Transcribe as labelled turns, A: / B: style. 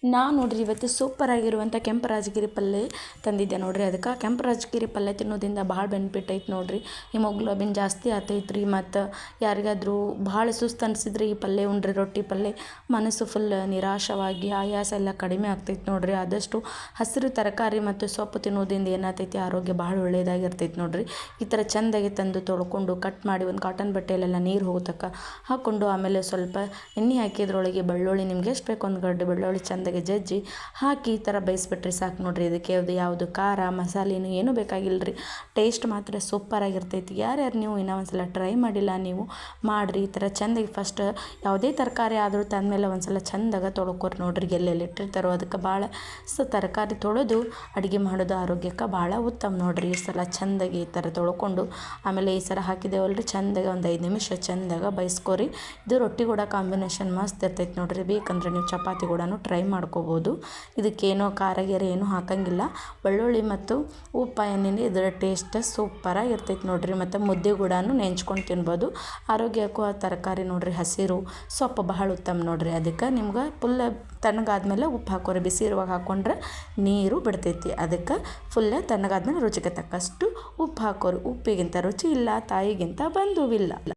A: ನಾನು ನೋಡ್ರಿ ಇವತ್ತು ಸೂಪರಾಗಿರುವಂಥ ಕೆಂಪು ರಾಜಗಿರಿ ಪಲ್ಯ ತಂದಿದ್ದೆ ನೋಡ್ರಿ. ಅದಕ್ಕೆ ಕೆಂಪು ರಾಜಗಿರಿ ಪಲ್ಯ ತಿನ್ನೋದ್ರಿಂದ ಭಾಳ ಬೆನಿಫಿಟ್ ಐತೆ ನೋಡ್ರಿ. ಹಿಮೋಗ್ಲೋಬಿನ್ ಜಾಸ್ತಿ ಆತೈತ್ರಿ. ಮತ್ತು ಯಾರಿಗಾದ್ರೂ ಭಾಳ ಸುಸ್ತು ಅನಿಸಿದ್ರೆ ಈ ಪಲ್ಯ ಉಂಡ್ರಿ, ರೊಟ್ಟಿ ಪಲ್ಯ ಮನಸ್ಸು ಫುಲ್ ನಿರಾಶವಾಗಿ ಆಯಾಸ ಎಲ್ಲ ಕಡಿಮೆ ಆಗ್ತೈತೆ ನೋಡ್ರಿ. ಆದಷ್ಟು ಹಸಿರು ತರಕಾರಿ ಮತ್ತು ಸೊಪ್ಪು ತಿನ್ನೋದ್ರಿಂದ ಏನಾಗ್ತೈತಿ, ಆರೋಗ್ಯ ಭಾಳ ಒಳ್ಳೆಯದಾಗಿರ್ತೈತೆ ನೋಡ್ರಿ. ಈ ಥರ ಚೆಂದಾಗಿ ತಂದು ತೊಳ್ಕೊಂಡು ಕಟ್ ಮಾಡಿ ಒಂದು ಕಾಟನ್ ಬಟ್ಟೆಯಲ್ಲೆಲ್ಲ ನೀರು ಹೋಗೋತಕ್ಕ ಹಾಕ್ಕೊಂಡು, ಆಮೇಲೆ ಸ್ವಲ್ಪ ಎಣ್ಣೆ ಹಾಕಿ ಅದ್ರೊಳಗೆ ಬೆಳ್ಳುಳ್ಳಿ ನಿಮ್ಗೆ ಎಷ್ಟು ಬೇಕು ಒಂದು ಗಡ್ಡೆ ಬೆಳ್ಳುಳ್ಳಿ ಚೆಂದಾಗಿ ಜಜ್ಜಿ ಹಾಕಿ ಈ ಥರ ಬೇಯಿಸ್ಬಿಟ್ರೆ ಸಾಕು ನೋಡ್ರಿ. ಇದಕ್ಕೆ ಯಾವುದು ಖಾರ ಮಸಾಲೆನೂ ಏನೂ ಬೇಕಾಗಿಲ್ಲ ರೀ. ಟೇಸ್ಟ್ ಮಾತ್ರ ಸೂಪರಾಗಿರ್ತೈತಿ. ಯಾರ್ಯಾರು ನೀವು ಇನ್ನೂ ಒಂದು ಸಲ ಟ್ರೈ ಮಾಡಿಲ್ಲ, ನೀವು ಮಾಡಿರಿ. ಈ ಥರ ಚೆಂದಾಗಿ ಫಸ್ಟ್ ಯಾವುದೇ ತರಕಾರಿ ಆದರೂ ತಂದಮೇಲೆ ಒಂದು ಸಲ ಚೆಂದಾಗ ತೊಳ್ಕೊರಿ ನೋಡ್ರಿ. ಎಲ್ಲೆಲ್ಲಿ ಇಟ್ಟಿರ್ತಾರೋ ಅದಕ್ಕೆ ಭಾಳ ತರಕಾರಿ ತೊಳೆದು ಅಡುಗೆ ಮಾಡೋದು ಆರೋಗ್ಯಕ್ಕೆ ಭಾಳ ಉತ್ತಮ ನೋಡ್ರಿ. ಈ ಸಲ ಚೆಂದಾಗಿ ಈ ಥರ ತೊಳ್ಕೊಂಡು ಆಮೇಲೆ ಈ ಸಲ ಹಾಕಿದ್ದೇವಲ್ರಿ, ಚೆಂದಾಗಿ ಒಂದು 5 ನಿಮಿಷ ಚೆಂದಾಗ ಬೇಯಿಸ್ಕೊರಿ. ಇದು ರೊಟ್ಟಿ ಕೂಡ ಕಾಂಬಿನೇಷನ್ ಮಸ್ತ್ ಇರ್ತೈತೆ ನೋಡ್ರಿ. ಬೇಕಂದ್ರೆ ನೀವು ಚಪಾತಿ ಕೂಡ ಟ್ರೈ ಮಾಡ್ಕೋಬೋದು. ಇದಕ್ಕೇನೋ ಖಾರ ಗೀರ ಏನೂ ಹಾಕಂಗಿಲ್ಲ. ಬೆಳ್ಳುಳ್ಳಿ ಮತ್ತು ಉಪ್ಪು ಎಣ್ಣೆ ಇದರ ಟೇಸ್ಟ್ ಸೂಪರಾಗಿರ್ತೈತೆ ನೋಡ್ರಿ. ಮತ್ತು ಮುದ್ದೆ ಕೂಡ ನೆಂಚ್ಕೊಂಡು ತಿನ್ಬೋದು. ಆರೋಗ್ಯಕ್ಕೂ ಆ ತರಕಾರಿ ನೋಡ್ರಿ, ಹಸಿರು ಸೊಪ್ಪು ಬಹಳ ಉತ್ತಮ ನೋಡ್ರಿ. ಅದಕ್ಕೆ ನಿಮ್ಗೆ ಫುಲ್ ತಣ್ಣಗಾದ್ಮೇಲೆ ಉಪ್ಪು ಹಾಕೋರಿ. ಬಿಸಿ ಇರುವಾಗ ಹಾಕ್ಕೊಂಡ್ರೆ ನೀರು ಬಿಡ್ತೈತಿ. ಅದಕ್ಕೆ ಫುಲ್ ತಣ್ಣಗಾದ್ಮೇಲೆ ರುಚಿಗೆ ತಕ್ಕಷ್ಟು ಉಪ್ಪು ಹಾಕೋರಿ. ಉಪ್ಪಿಗಿಂತ ರುಚಿ ಇಲ್ಲ, ತಾಯಿಗಿಂತ ಬಂಧುವಿಲ್ಲ.